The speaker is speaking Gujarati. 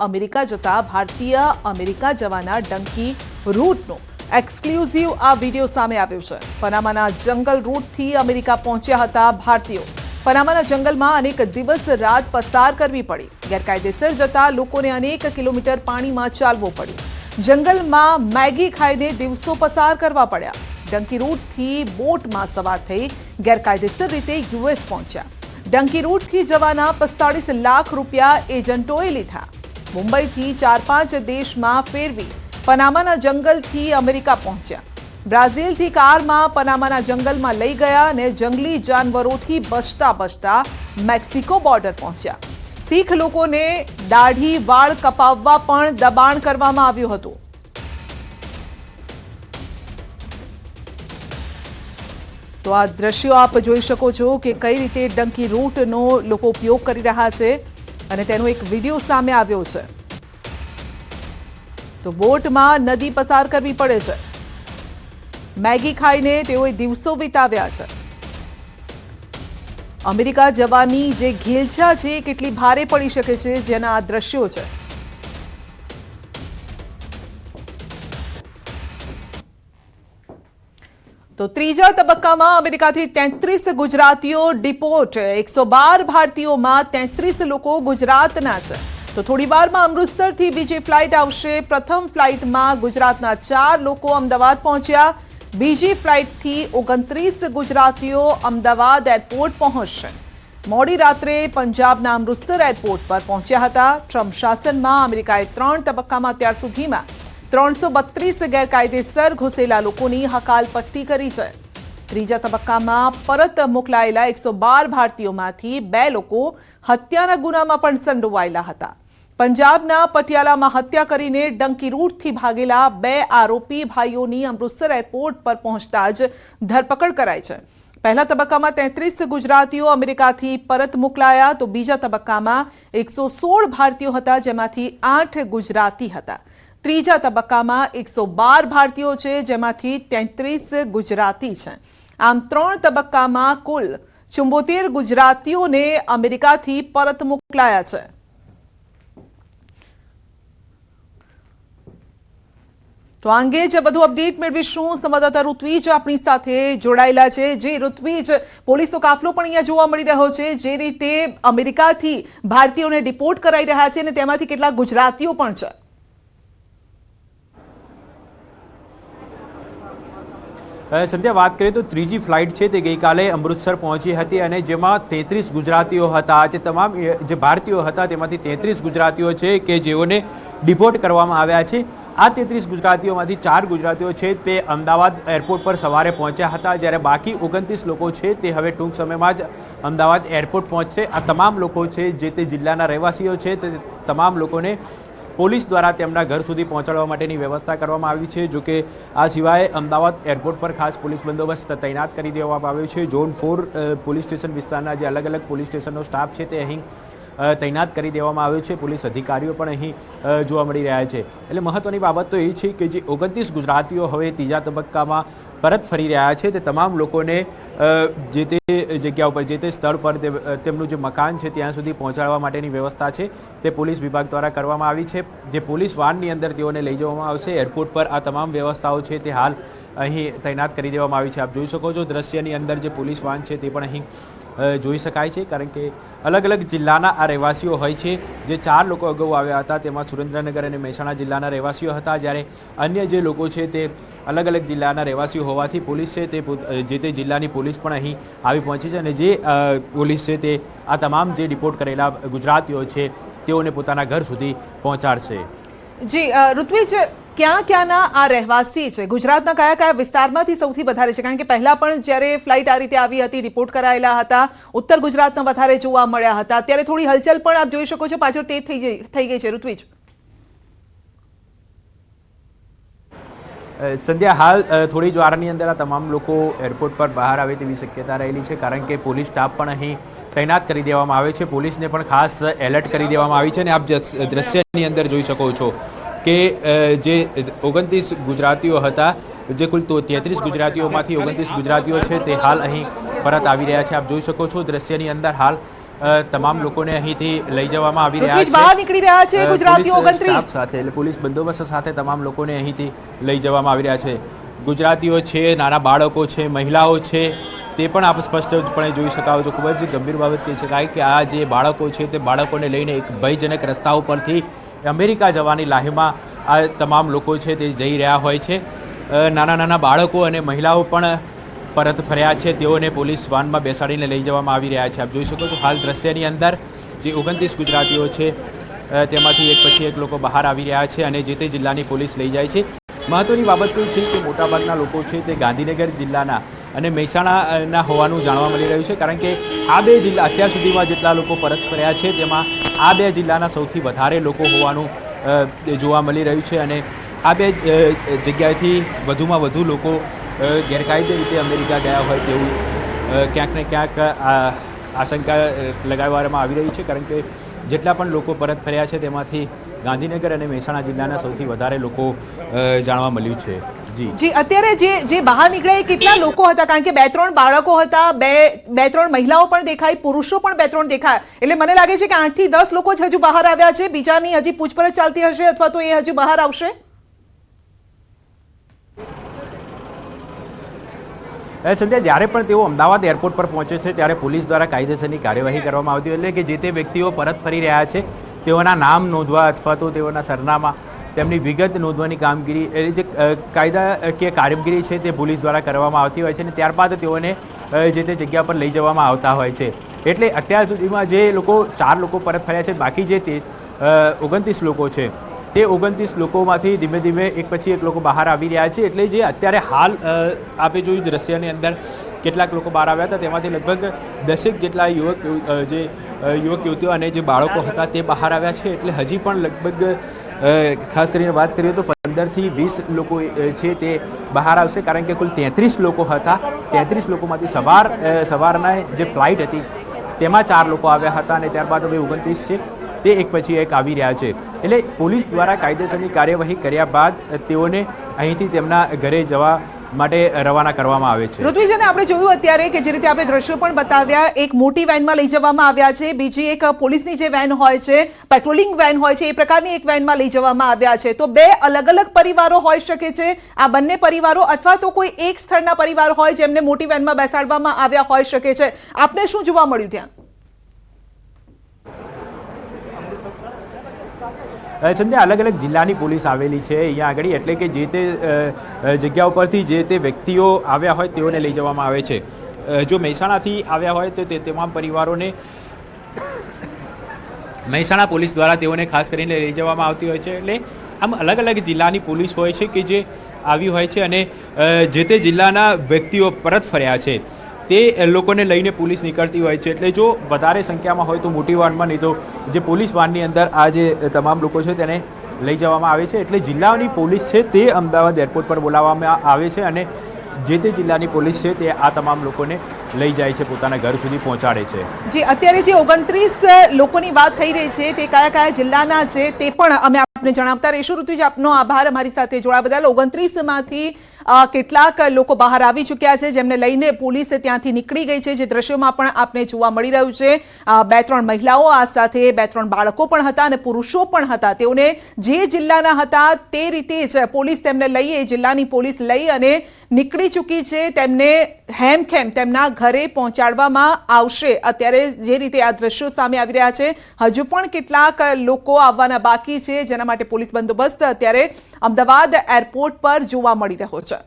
અમેરિકા જતા ભારતીય અમેરિકા જવાના ડંકી રૂટનો એક્સક્લુઝિવ આ વિડીયો સામે આવ્યો છે। પનામાના જંગલ રૂટથી અમેરિકા પહોંચ્યા હતા ભારતીયો। પનામાના જંગલમાં અનેક દિવસ રાત પસાર કરવી પડી। ગેરકાયદેસર જતા લોકોને અનેક કિલોમીટર પાણીમાં ચાલવું પડ્યું। જંગલમાં મેગી ખાઈને દિવસો પસાર કરવા પડ્યા। ડંકી રૂટથી બોટમાં સવાર થઈ ગેરકાયદેસર રીતે યુએસ પહોંચ્યા। ડંકી રૂટથી જવાના 45 લાખ રૂપિયા એજન્ટોએ લીધા। મુંબઈથી 4-5 દેશમાં ફેરવી પનામાના જંગલથી અમેરિકા પહોંચ્યા। બ્રાઝિલથી કારમાં પનામાના જંગલમાં લઈ ગયા અને જંગલી જાનવરોથી બચતા મેક્સિકો બોર્ડર પહોંચ્યા। શીખ લોકોને દાઢી વાળ કપાવવા પણ દબાણ કરવામાં આવ્યું હતું। तो आ दृश्यों आप જોઈ શકો છો કે કઈ રીતે ડંકી રૂટનો લોકો ઉપયોગ કરી રહ્યા છે અને તેનો એક વિડિયો સામે આવ્યો છે। તો બોટમાં નદી પસાર કરવી પડે છે। મેગી ખાઈને તેઓએ દિવસો વિતાવ્યા છે। અમેરિકા જવાની જે ઘેલછા છે કેટલી ભારે પડી શકે છે જેના આ દૃશ્યો છે। तो ત્રીજા તબક્કામાં અમેરિકાથી 33 ગુજરાતીઓ ડિપોર્ટ। 112 ભારતીયોમાં 33 લોકો ગુજરાતના છે। તો થોડી વારમાં અમૃતસરથી બીજી ફ્લાઇટ આવશે। પ્રથમ ફ્લાઇટમાં ગુજરાતના 4 લોકો અમદાવાદ પહોંચ્યા। બીજી ફ્લાઇટથી 29 ગુજરાતીઓ અમદાવાદ એરપોર્ટ પહોંચશે। મોડી રાત્રે પંજાબના અમૃતસર એરપોર્ટ પર પહોંચ્યા હતા। ટ્રમ્પ શાસનમાં અમેરિકાએ 3 તબક્કામાં અત્યાર સુધીમાં 332 ગેરકાયદેસર ઘૂસેલા લોકોની હકાલપટ્ટી કરી છે। ત્રીજા તબક્કામાં પરત મોકલાયેલા 112 ભારતીયોમાંથી 2 લોકો હત્યાના ગુનામાં પણ સંડોવાયેલા હતા। પંજાબના પટિયાલામાં હત્યા કરીને ડંકી રૂટથી ભાગેલા 2 આરોપી ભાઈઓની અમૃતસર એરપોર્ટ પર પહોંચતા જ ધરપકડ કરાઈ છે। પહેલા તબક્કામાં 33 ગુજરાતીઓ અમેરિકાથી પરત મોકલાયા। તો બીજા તબક્કામાં 116 ભારતીયો હતા જેમાંથી 8 ગુજરાતી હતા। ત્રીજા તબક્કામાં 112 ભારતીયો છે જેમાંથી 33 ગુજરાતી છે। આમ 3 તબક્કામાં કુલ 74 ગુજરાતીઓને અમેરિકાથી પરત મોકલાયા છે। તો આ અંગે જ વધુ અપડેટ મેળવીશું। સંવાદદાતા ઋત્વિજ આપણી સાથે જોડાયેલા છે। જે ઋત્વિજ, પોલીસનો કાફલો પણ અહીંયા જોવા મળી રહ્યો છે। જે રીતે અમેરિકાથી ભારતીયોને ડિપોર્ટ કરાઈ રહ્યા છે અને તેમાંથી કેટલાક ગુજરાતીઓ પણ છે। સંધ્યા, વાત કરીએ તો ત્રીજી ફ્લાઇટ છે તે ગઈકાલે અમૃતસર પહોંચી હતી અને જેમાં 33 ગુજરાતીઓ હતા। જે તમામ જે ભારતીયો હતા તેમાંથી 33 ગુજરાતીઓ છે કે જેઓને ડિપોર્ટ કરવામાં આવ્યા છે। આ 33 ગુજરાતીઓમાંથી 4 ગુજરાતીઓ છે તે અમદાવાદ એરપોર્ટ પર સવારે પહોંચ્યા હતા, જ્યારે બાકી 29 લોકો છે તે હવે ટૂંક સમયમાં જ અમદાવાદ એરપોર્ટ પહોંચશે। આ તમામ લોકો છે જે તે જિલ્લાના રહેવાસીઓ છે તે તમામ લોકોને પોલીસ દ્વારા તેમના ઘર સુધી પહોંચાડવા માટેની વ્યવસ્થા કરવામાં આવી છે। જો કે આ સિવાય અમદાવાદ એરપોર્ટ પર ખાસ પોલીસ બંદોબસ્ત તૈનાત કરી દેવામાં આવ્યો છે। ઝોન 4 પોલીસ સ્ટેશન વિસ્તારના જે અલગ અલગ પોલીસ સ્ટેશનનો સ્ટાફ છે તે અહીં તૈનાત કરી દેવામાં આવ્યો છે। પોલીસ અધિકારીઓ પણ અહીં જોવા મળી રહ્યા છે। એટલે મહત્વની બાબત તો એ છે કે જે 29 ગુજરાતીઓ હવે ત્રીજા તબક્કામાં પરત ફરી રહ્યા છે તે તમામ લોકોને જે તે જગ્યા ઉપર જે તે સ્થળ પર તેમનું જે મકાન છે ત્યાં સુધી પહોંચાડવા માટેની વ્યવસ્થા છે તે પોલીસ વિભાગ દ્વારા કરવામાં આવી છે। જે પોલીસ વાનની અંદર તેઓને લઈ જવામાં આવશે। એરપોર્ટ પર આ તમામ વ્યવસ્થાઓ છે તે હાલ અહીં તૈનાત કરી દેવામાં આવી છે। આપ જોઈ શકો છો દ્રશ્યની અંદર જે પોલીસ વાન છે તે પણ અહીં જોઈ શકાય છે, કારણ કે અલગ અલગ જિલ્લાના આ રહેવાસીઓ હોય છે। જે 4 લોકો અગાઉ આવ્યા હતા તેમાં સુરેન્દ્રનગર અને મહેસાણા જિલ્લાના રહેવાસીઓ હતા, જ્યારે અન્ય જે લોકો છે તે અલગ અલગ જિલ્લાના રહેવાસીઓ હોવાથી પોલીસ છે તે જે તે જિલ્લાની પોલીસ પણ અહીં આવી પહોંચી છે અને જે પોલીસ છે તે આ તમામ જે ડિપોર્ટ કરેલા ગુજરાતીઓ છે તેઓને પોતાના ઘર સુધી પહોંચાડશે। જી ઋત્વિજ, ક્યાં ક્યાંના આ રહેવાસી છે? ગુજરાતના કયા કયા વિસ્તારમાંથી સૌથી વધારે છે? કારણ કે પહેલા પણ જ્યારે ફ્લાઇટ આ રીતે આવી હતી રિપોર્ટ કરાયેલા હતા, ઉત્તર ગુજરાતના વધારે જોવા મળ્યા હતા। અત્યારે થોડી હલચલ પણ આપ જોઈ શકો છો પાછળ તેજ થઈ ગઈ છે। ઋત્વિજ, સંધ્યા, હાલ થોડી જ વારની અંદર આ તમામ લોકો એરપોર્ટ પર બહાર આવે તેવી શક્યતા રહેલી છે, કારણ કે પોલીસ સ્ટાફ પણ અહીં તૈનાત કરી દેવામાં આવ્યો છે। પોલીસને પણ ખાસ એલર્ટ કરી દેવામાં આવી છે અને આપ દ્રશ્યની અંદર જોઈ શકો છો કે જે 29 ગુજરાતીઓ હતા, જે કુલ 33 ગુજરાતીઓમાંથી 29 ગુજરાતીઓ છે તે હાલ અહીં પરત આવી રહ્યા છે। આપ જોઈ શકો છો દ્રશ્યની અંદર હાલ તમામ લોકોને અહીંથી લઈ જવામાં આવી રહ્યા ઋત્વિજ, બહાર નીકળી રહ્યા છે ગુજરાતીઓ પોલીસ 29 સ્ટાફ સાથે, એટલે પોલીસ બંદોબસ્ત સાથે તમામ લોકોને અહીંથી લઈ જવામાં આવી રહ્યા છે. ગુજરાતીઓ છે, નાના બાળકો છે, મહિલાઓ છે, તે પણ આપ સ્પષ્ટપણે જોઈ શકાવો છો. ખૂબ જ ગંભીર બાબત કહી શકાય કે આ જે બાળકો છે તે બાળકોને લઈને એક ભયજનક રસ્તા ઉપરથી અમેરિકા જવાની લાહીમાં આ તમામ લોકો છે તે જઈ રહ્યા હોય છે. નાના નાના બાળકો અને મહિલાઓ પણ પરત ફર્યા છે. તેઓને પોલીસ વાનમાં બેસાડીને લઈ જવામાં આવી રહ્યા છે. આપ જોઈ શકો છો હાલ દ્રશ્યની અંદર જે 29 ગુજરાતીઓ છે તેમાંથી એક પછી એક લોકો બહાર આવી રહ્યા છે અને જે તે જિલ્લાની પોલીસ લઈ જાય છે. મહત્વની બાબત તો છે કે મોટાભાગના લોકો છે તે ગાંધીનગર જિલ્લાના અને મહેસાણાના હોવાનું જાણવા મળી રહ્યું છે, કારણ કે આ બે જિલ્લા અત્યાર સુધીમાં જેટલા લોકો પરત ફર્યા છે તેમાં આ બે જિલ્લાના સૌથી વધારે લોકો હોવાનું જોવા મળી રહ્યું છે અને આ બે જગ્યાએથી વધુમાં વધુ લોકો ગેરકાયદે રીતે અમેરિકા ગયા હોય તેવું ક્યાંક ને ક્યાંક આશંકા લગાવવામાં આવી રહી છે, કારણ કે જેટલા પણ લોકો પરત ફર્યા છે તેમાંથી ગાંધીનગર અને મહેસાણા જિલ્લાના સૌથી વધારે લોકો જાણવા મળ્યું છે. જી, અત્યારે જે બહાર નીકળ્યા એ કેટલા લોકો હતા? કારણ કે 2-3 બાળકો હતા, બે ત્રણ મહિલાઓ પણ દેખાય, પુરુષો પણ 2-3 દેખાય, એટલે મને લાગે છે કે 8 થી 10 લોકો જ હજુ બહાર આવ્યા છે. બીજાની હજી પૂછપરછ ચાલતી હશે અથવા તો એ હજુ બહાર આવશે. સંધ્યા, જ્યારે પણ તેઓ અમદાવાદ એરપોર્ટ પર પહોંચે છે ત્યારે પોલીસ દ્વારા કાયદેસરની કાર્યવાહી કરવામાં આવતી હોય, એટલે કે જે તે વ્યક્તિઓ પરત ફરી રહ્યા છે તેઓના નામ નોંધવા અથવા તો તેઓના સરનામા, તેમની વિગત નોંધવાની કામગીરી, એ જે કાયદાકીય કામગીરી છે તે પોલીસ દ્વારા કરવામાં આવતી હોય છે અને ત્યારબાદ તેઓને જે તે જગ્યા પર લઈ જવામાં આવતા હોય છે. એટલે અત્યાર સુધીમાં જે લોકો 4 લોકો પરત ફર્યા છે, બાકી જે તે 29 લોકો છે તે 29 લોકોમાંથી ધીમે ધીમે એક પછી એક લોકો બહાર આવી રહ્યા છે. એટલે જે અત્યારે હાલ આપે જોયું દ્રશ્યની અંદર કેટલાક લોકો બહાર આવ્યા હતા, તેમાંથી લગભગ 10 જેટલા યુવક યુવતીઓ અને જે બાળકો હતા તે બહાર આવ્યા છે. એટલે હજી પણ લગભગ ખાસ કરીને વાત કરીએ તો 15 થી 20 લોકો છે તે બહાર આવશે, કારણ કે કુલ 33 લોકો હતા. 33 લોકોમાંથી સવારના જે ફ્લાઇટ હતી તેમાં 4 લોકો આવ્યા હતા અને ત્યારબાદ હવે 29 છે તે એક પછી એક આવી રહ્યા છે. એટલે પોલીસ દ્વારા કાયદેસરની કાર્યવાહી કર્યા બાદ તેઓને અહીંથી તેમના ઘરે જવા માટે રવાના કરવામાં આવે છે. ઋત્વિજને આપણે જોયું અત્યારે કે જે રીતે આપણે દ્રશ્યો પણ બતાવ્યા, એક મોટી વેનમાં લઈ જવામાં આવ્યા છે, બીજી એક પોલીસની જે વેન હોય છે, પેટ્રોલિંગ વેન હોય છે, એ પ્રકારની એક વેનમાં લઈ જવામાં આવ્યા છે. તો 2 અલગ અલગ પરિવારો હોઈ શકે છે આ બંને પરિવારો, અથવા તો કોઈ એક સ્થળના પરિવાર હોય જેમને મોટી વેનમાં બેસાડવામાં આવ્યા હોઈ શકે છે. આપને શું જોવા મળ્યું ત્યાં? સંધ્યા, અલગ અલગ જિલ્લાની પોલીસ આવેલી છે અહીંયા આગળ, એટલે કે જે તે જગ્યા ઉપરથી જે તે વ્યક્તિઓ આવ્યા હોય તેઓને લઈ જવામાં આવે છે. જો મહેસાણાથી આવ્યા હોય તો તે તમામ પરિવારોને મહેસાણા પોલીસ દ્વારા તેઓને ખાસ કરીને લઈ જવામાં આવતી હોય છે. એટલે આમ અલગ અલગ જિલ્લાની પોલીસ હોય છે કે જે આવી હોય છે અને જે તે જિલ્લાના વ્યક્તિઓ પરત ફર્યા છે તે લોકોને લઈને પોલીસ નીકળતી હોય છે. એટલે જો વધારે સંખ્યામાં હોય તો મોટી વાનમાં, નહીં તો જે પોલીસ વાનની અંદર આ જે તમામ લોકો છે તેને લઈ જવામાં આવે છે. એટલે જિલ્લાની પોલીસ છે તે અમદાવાદ એરપોર્ટ પર બોલાવવામાં આવે છે અને જે તે જિલ્લાની પોલીસ છે તે આ તમામ લોકોને લઈ જાય છે, પોતાના ઘર સુધી પહોંચાડે છે. જી, અત્યારે જે 29 લોકોની વાત થઈ રહી છે તે કયા કયા જિલ્લાના છે તે પણ અમે આપને જણાવતા રહીશું. ઋત્વિજ, આપનો આભાર અમારી સાથે જોડાવા બદલ. 29 માંથી કેટલાક લોકો બહાર આવી ચૂક્યા છે જેમને લઈને પોલીસ ત્યાંથી નીકળી ગઈ છે, જે દ્રશ્યોમાં પણ આપને જોવા મળી રહ્યું છે. 2-3 મહિલાઓ, આ સાથે 2-3 બાળકો પણ હતા અને પુરુષો પણ હતા. તેઓને જે જિલ્લાના હતા તે રીતે જ પોલીસ તેમને લઈ, એ જિલ્લાની પોલીસ લઈ અને નીકળી ચૂકી છે. તેમને હેમખેમ તેમના ઘરે પહોંચાડવામાં આવશે. અત્યારે જે રીતે આ દ્રશ્યો સામે આવી રહ્યા છે, હજુ પણ કેટલાક લોકો આવવાના બાકી છે, જેના માટે પોલીસ બંદોબસ્ત અત્યારે અમદાવાદ એરપોર્ટ પર જોવા મળી રહ્યો છે.